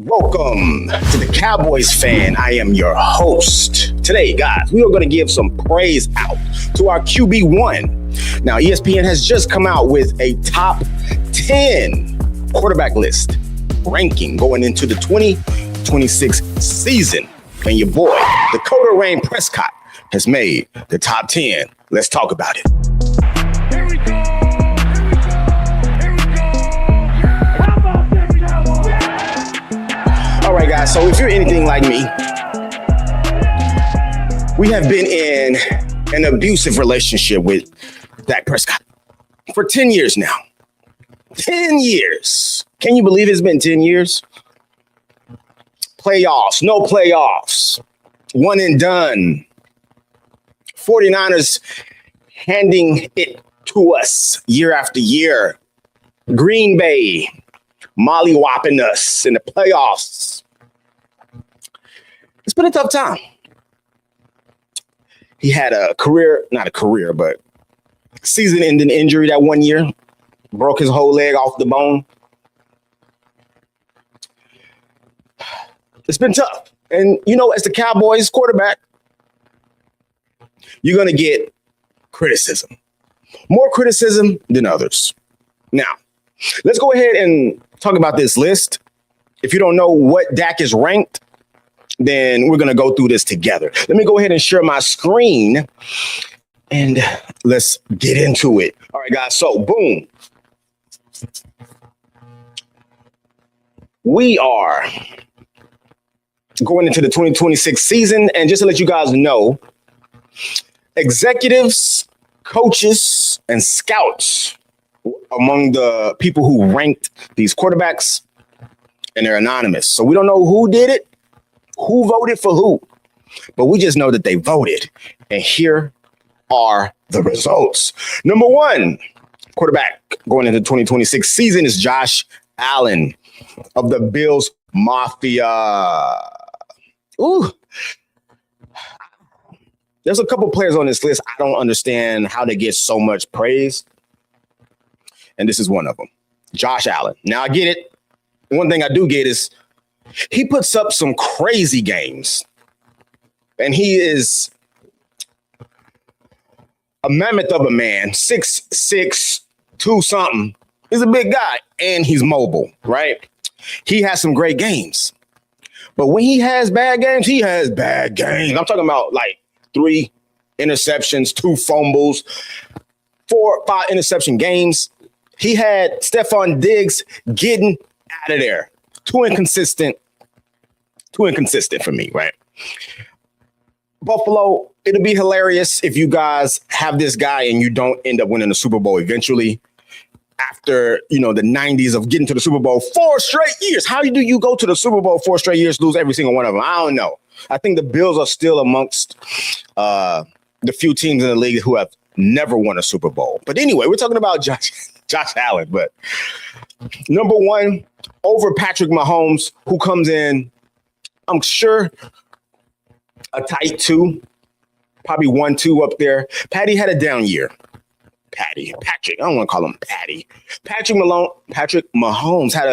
Welcome to the Cowboys fan. I am your host. Today, guys, we are going to give some praise out to our QB1. Now, ESPN has just come out with a top 10 quarterback list ranking going into the 2026 season. And your boy, Dak Prescott, has made the top 10. Let's talk about it. All right, guys, so if you're anything like me, we have been in an abusive relationship with Dak Prescott for 10 years now. 10 years. Can you believe it's been 10 years? Playoffs, no playoffs, one and done. 49ers handing it to us year after year. Green Bay mollywopping us in the playoffs. It's been a tough time. He had but season-ending injury that one year. Broke his whole leg off the bone. It's been tough. And, as the Cowboys quarterback, you're going to get criticism. More criticism than others. Now, let's go ahead and talk about this list. If you don't know what Dak is ranked, then we're going to go through this together. Let me go ahead and share my screen and let's get into it. All right, guys. So, boom. We are going into the 2026 season. And just to let you guys know, executives, coaches, and scouts among the people who ranked these quarterbacks, and they're anonymous. So we don't know who did it, who voted for who, but we just know that they voted. And here are the results. Number one quarterback going into the 2026 season is Josh Allen of the Bills Mafia. Ooh. There's a couple players on this list. I don't understand how they get so much praise. And this is one of them, Josh Allen. Now, I get it. One thing I do get is he puts up some crazy games. And he is a mammoth of a man, 6'6", 2-something. He's a big guy, and he's mobile, right? He has some great games. But when he has bad games, he has bad games. I'm talking about like 3 interceptions, 2 fumbles, 4 or 5 interception games. He had Stephon Diggs getting out of there. Too inconsistent for me, right? Buffalo, it'll be hilarious if you guys have this guy and you don't end up winning the Super Bowl eventually. After, the 90s of getting to the Super Bowl 4 straight years. How do you go to the Super Bowl 4 straight years, lose every single one of them? I don't know. I think the Bills are still amongst the few teams in the league who have never won a Super Bowl. But anyway, we're talking about Josh Allen. But number one, over Patrick Mahomes, who comes in, I'm sure, a tight 2, probably 1-2 up there. Patty had a down year. Patrick, I don't want to call him Patty. Patrick Mahomes had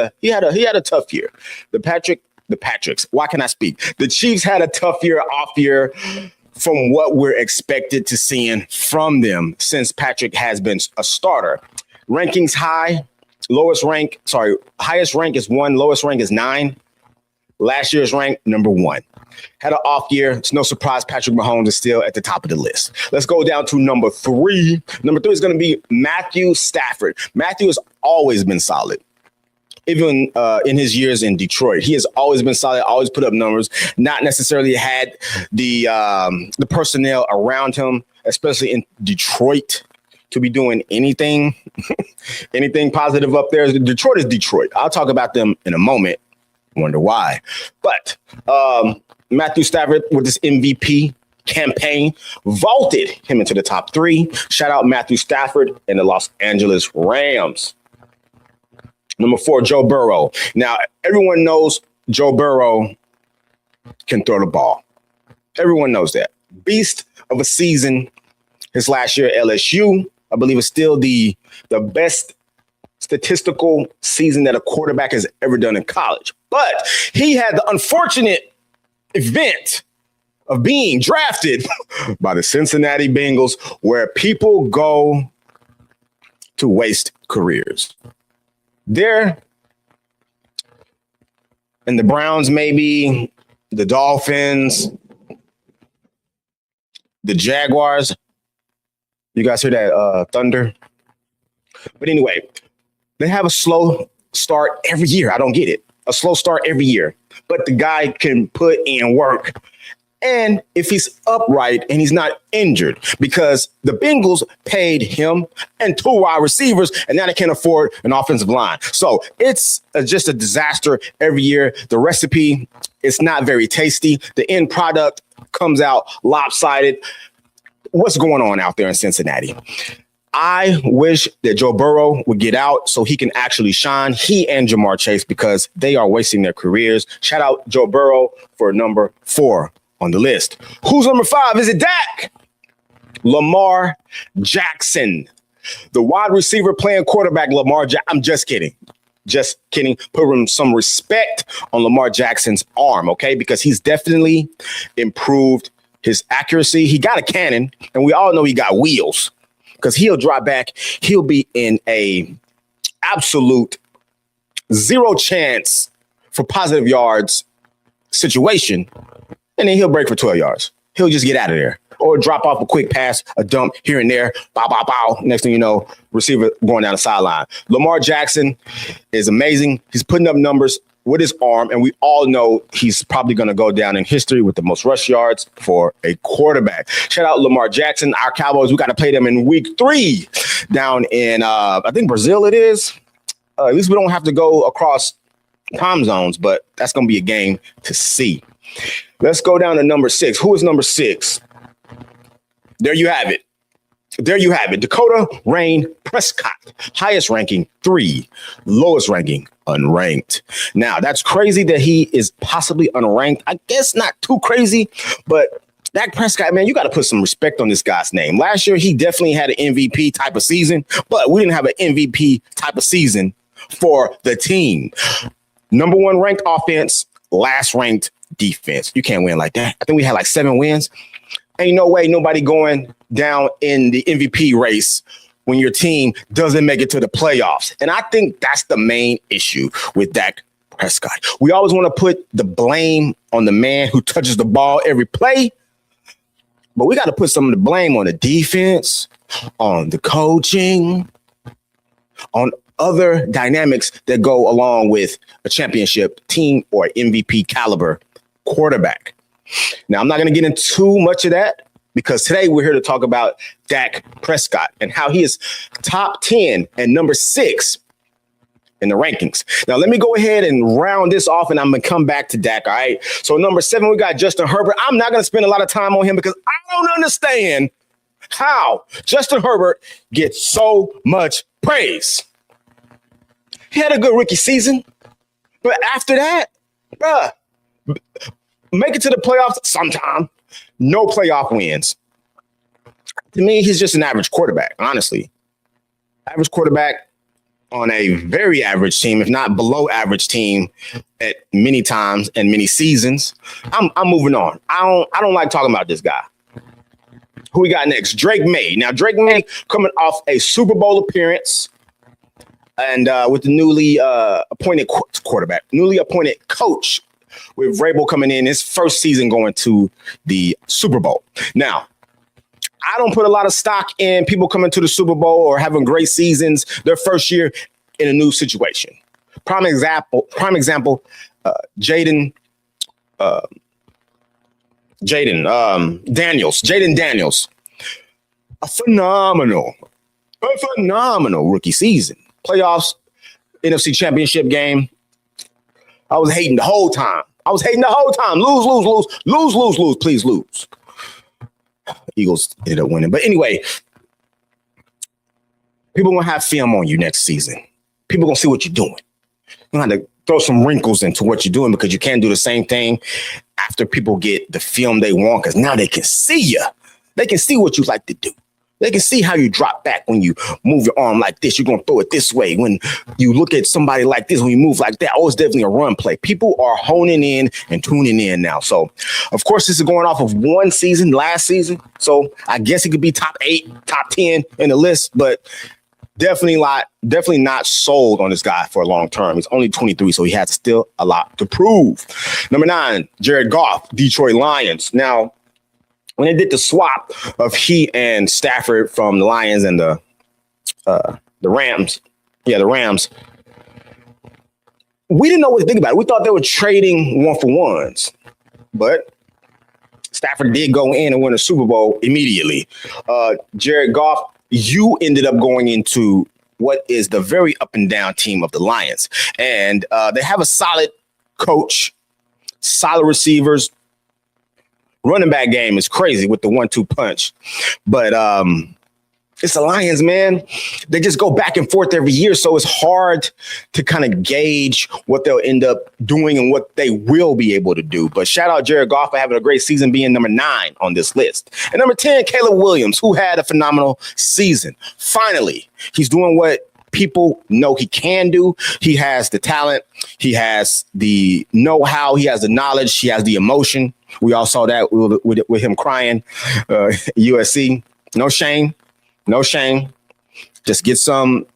a tough year. The Patricks, why can I speak? The Chiefs had a tough year, off year from what we're expected to seeing from them since Patrick has been a starter. Rankings high, highest rank is 1, lowest rank is 9. Last year's rank, number 1. Had an off year. It's no surprise Patrick Mahomes is still at the top of the list. Let's go down to number 3. Number 3 is going to be Matthew Stafford. Matthew has always been solid. Even in his years in Detroit, he has always been solid, always put up numbers, not necessarily had the personnel around him, especially in Detroit, to be doing anything positive up there. Detroit is Detroit. I'll talk about them in a moment. Wonder why. But Matthew Stafford with this MVP campaign vaulted him into the top 3. Shout out Matthew Stafford and the Los Angeles Rams. Number 4, Joe Burrow. Now, everyone knows Joe Burrow can throw the ball. Everyone knows that. Beast of a season. His last year at LSU, I believe, is still the best statistical season that a quarterback has ever done in college. But he had the unfortunate event of being drafted by the Cincinnati Bengals, where people go to waste careers. There, and the Browns, maybe the Dolphins, the Jaguars. You guys hear that thunder? But anyway, they have a slow start every year. I don't get it. A slow start every year. But the guy can put in work. And if he's upright and he's not injured, because the Bengals paid him and 2 wide receivers, and now they can't afford an offensive line. So it's just a disaster every year. The recipe is not very tasty. The end product comes out lopsided. What's going on out there in Cincinnati? I wish that Joe Burrow would get out so he can actually shine, he and Jamar Chase, because they are wasting their careers. Shout out Joe Burrow for number 4 on the list. Who's number 5? Is it Dak? Lamar Jackson. The wide receiver playing quarterback, I'm just kidding. Just kidding. Put some respect on Lamar Jackson's arm, okay? Because he's definitely improved his accuracy. He got a cannon, and we all know he got wheels, because he'll drop back. He'll be in a absolute zero chance for positive yards situation, and then he'll break for 12 yards. He'll just get out of there or drop off a quick pass, a dump here and there. Bow, bow, bow. Next thing you know, receiver going down the sideline. Lamar Jackson is amazing. He's putting up numbers with his arm, and we all know he's probably going to go down in history with the most rush yards for a quarterback. Shout out Lamar Jackson. Our Cowboys, we got to play them in week 3 down in, I think, Brazil it is. At least we don't have to go across time zones, but that's going to be a game to see. Let's go down to number 6. Who is number 6? There you have it. There you have it. Dakota Rain Prescott. Highest ranking 3. Lowest ranking unranked. Now, that's crazy that he is possibly unranked. I guess not too crazy, but Dak Prescott, man, you got to put some respect on this guy's name. Last year, he definitely had an MVP type of season, but we didn't have an MVP type of season for the team. Number 1 ranked offense, last ranked defense. You can't win like that. I think we had like 7 wins. Ain't no way nobody going down in the MVP race when your team doesn't make it to the playoffs. And I think that's the main issue with Dak Prescott. We always want to put the blame on the man who touches the ball every play, but we got to put some of the blame on the defense, on the coaching, on other dynamics that go along with a championship team or MVP caliber quarterback. Now, I'm not going to get into too much of that, because today we're here to talk about Dak Prescott and how he is top 10 and number 6 in the rankings. Now, let me go ahead and round this off, and I'm going to come back to Dak, all right? So number 7, we got Justin Herbert. I'm not going to spend a lot of time on him because I don't understand how Justin Herbert gets so much praise. He had a good rookie season, but after that, make it to the playoffs sometime. No playoff wins. To me, he's just an average quarterback, honestly. Average quarterback on a very average team, if not below average team at many times and many seasons. I'm moving on. I don't like talking about this guy. Who we got next? Drake May. Now, Drake May coming off a Super Bowl appearance and with the newly appointed quarterback, newly appointed coach, with Vrabel coming in his first season going to the Super Bowl. Now, I don't put a lot of stock in people coming to the Super Bowl or having great seasons their first year in a new situation. Prime example, Jaden Daniels. A phenomenal rookie season. Playoffs, NFC Championship game. I was hating the whole time. Lose. Please lose. Eagles ended up winning. But anyway, people going to have film on you next season. People going to see what you're doing. You're going to throw some wrinkles into what you're doing, because you can't do the same thing after people get the film they want, because now they can see you. They can see what you like to do. They can see how you drop back when you move your arm like this. You're going to throw it this way. When you look at somebody like this, when you move like that, oh, it's definitely a run play. People are honing in and tuning in now. So, of course, this is going off of one season, last season. So, I guess he could be top 8, top 10 in the list, but definitely not sold on this guy for a long term. He's only 23, so he has still a lot to prove. Number 9, Jared Goff, Detroit Lions. Now, when they did the swap of he and Stafford from the Lions and the Rams, the Rams, we didn't know what to think about it. We thought they were trading 1-for-1s, but Stafford did go in and win a Super Bowl immediately. Jared Goff, you ended up going into what is the very up and down team of the Lions. And they have a solid coach, solid receivers. Running back game is crazy with the 1-2 punch. But it's the Lions, man. They just go back and forth every year. So it's hard to kind of gauge what they'll end up doing and what they will be able to do. But shout out Jared Goff for having a great season, being number 9 on this list. And number 10, Caleb Williams, who had a phenomenal season. Finally, he's doing what people know he can do. He has the talent. He has the know-how. He has the knowledge. He has the emotion. We all saw that with him crying. USC, no shame. No shame. Just get some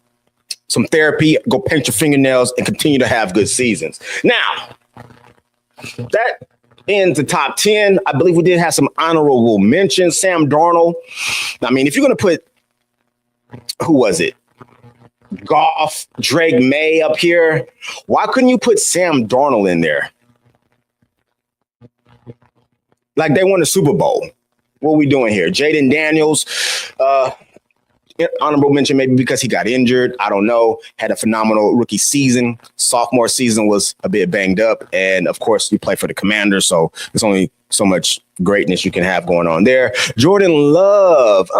therapy, go paint your fingernails, and continue to have good seasons. Now, that ends the top 10. I believe we did have some honorable mentions. Sam Darnold. I mean, if you're going to put, who was it? Goff, Drake May up here. Why couldn't you put Sam Darnold in there? Like they won the Super Bowl. What are we doing here? Jaden Daniels, honorable mention maybe because he got injured. I don't know. Had a phenomenal rookie season. Sophomore season was a bit banged up. And, of course, you play for the Commanders, so there's only so much greatness you can have going on there. Jordan Love.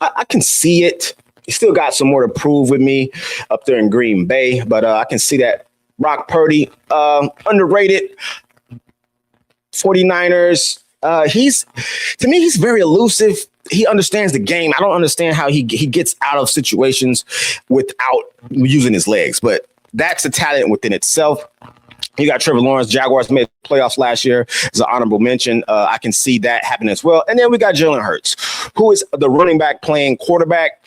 I can see it. He still got some more to prove with me up there in Green Bay, but I can see that. Brock Purdy, underrated. 49ers. To me, he's very elusive. He understands the game. I don't understand how he gets out of situations without using his legs, but that's a talent within itself. You got Trevor Lawrence. Jaguars made playoffs last year as an honorable mention. I can see that happening as well. And then we got Jalen Hurts, who is the running back playing quarterback.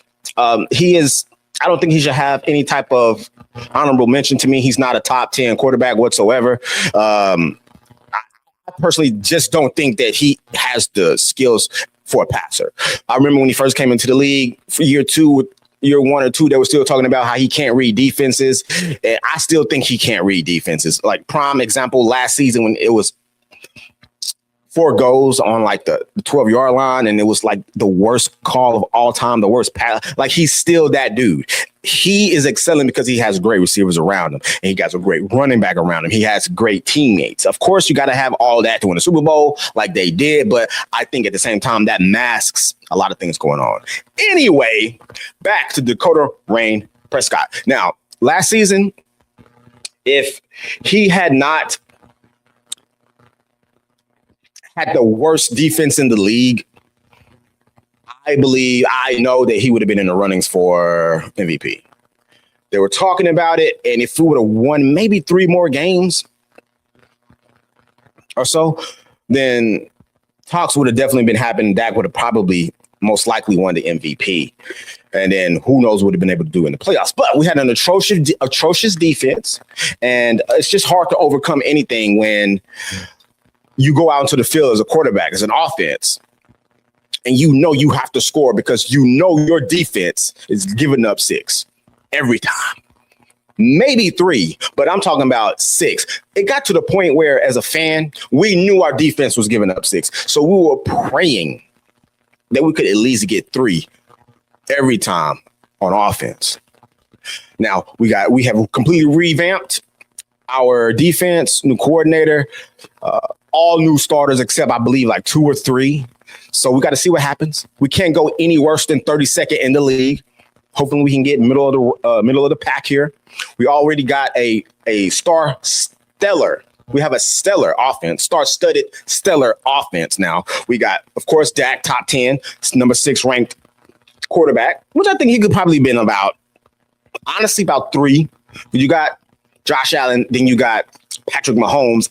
He is. I don't think he should have any type of honorable mention to me. He's not a top 10 quarterback whatsoever. I personally just don't think that he has the skills for a passer. I remember when he first came into the league for year 1 or 2, they were still talking about how he can't read defenses. And I still think he can't read defenses. Like prime example last season when it was 4 goals on like the 12-yard line, and it was like the worst call of all time, the worst pass. Like he's still that dude. He is excelling because he has great receivers around him, and he got a great running back around him. He has great teammates. Of course, you got to have all that to win a Super Bowl like they did, but I think at the same time that masks a lot of things going on. Anyway, back to Dakota Rain Prescott. Now, last season, if he had not had the worst defense in the league, I know that he would have been in the runnings for MVP. They were talking about it, and if he would have won maybe 3 more games or so, then talks would have definitely been happening. Dak would have probably most likely won the MVP. And then who knows what would have been able to do in the playoffs. But we had an atrocious defense, and it's just hard to overcome anything when you go out into the field as a quarterback, as an offense, and you know you have to score because you know your defense is giving up 6 every time. Maybe 3, but I'm talking about 6. It got to the point where, as a fan, we knew our defense was giving up 6. So we were praying that we could at least get 3 every time on offense. Now, we have completely revamped our defense, new coordinator, all new starters except I believe like 2 or 3. So we got to see what happens. We can't go any worse than 32nd in the league. Hopefully we can get middle of the pack here. We already got a stellar We have a stellar offense, star-studded stellar offense now. We got, of course, Dak, top 10, number 6 ranked quarterback, which I think he could probably been about, honestly, about 3. You got Josh Allen, then you got Patrick Mahomes.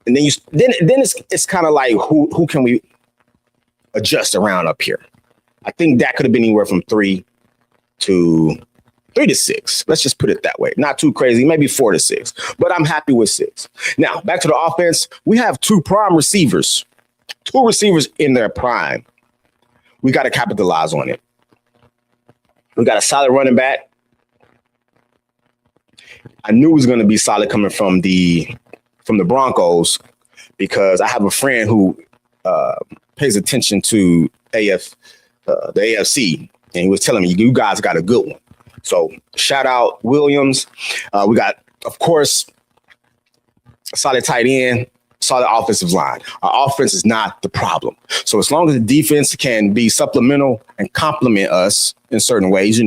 And then it's kind of like who can we adjust around up here? I think that could have been anywhere from 3 to 6. Let's just put it that way. Not too crazy, maybe 4 to 6. But I'm happy with 6. Now, back to the offense. We have 2 prime receivers. 2 receivers in their prime. We got to capitalize on it. We got a solid running back. I knew it was going to be solid coming from the Broncos, because I have a friend who pays attention to the AFC, and he was telling me, you guys got a good one. So shout out Williams. We got, of course, a solid tight end, solid offensive line. Our offense is not the problem. So as long as the defense can be supplemental and complement us in certain ways,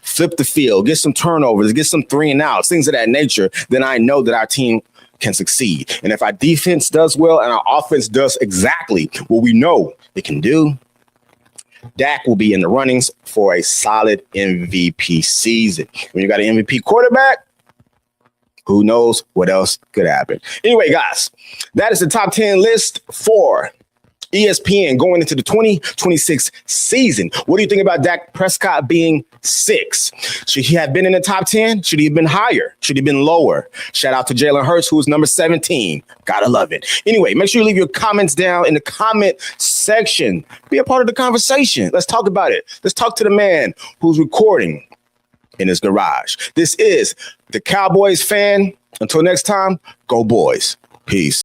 flip the field, get some turnovers, get some 3 and outs, things of that nature, then I know that our team can succeed. And if our defense does well and our offense does exactly what we know it can do, Dak will be in the runnings for a solid MVP season. When you got an MVP quarterback, who knows what else could happen? Anyway, guys, that is the top 10 list for ESPN going into the 2026 season. What do you think about Dak Prescott being 6? Should he have been in the top 10? Should he have been higher? Should he have been lower? Shout out to Jalen Hurts, who is number 17. Gotta love it. Anyway, make sure you leave your comments down in the comment section. Be a part of the conversation. Let's talk about it. Let's talk to the man who's recording in his garage. This is the Cowboys fan. Until next time, go boys. Peace.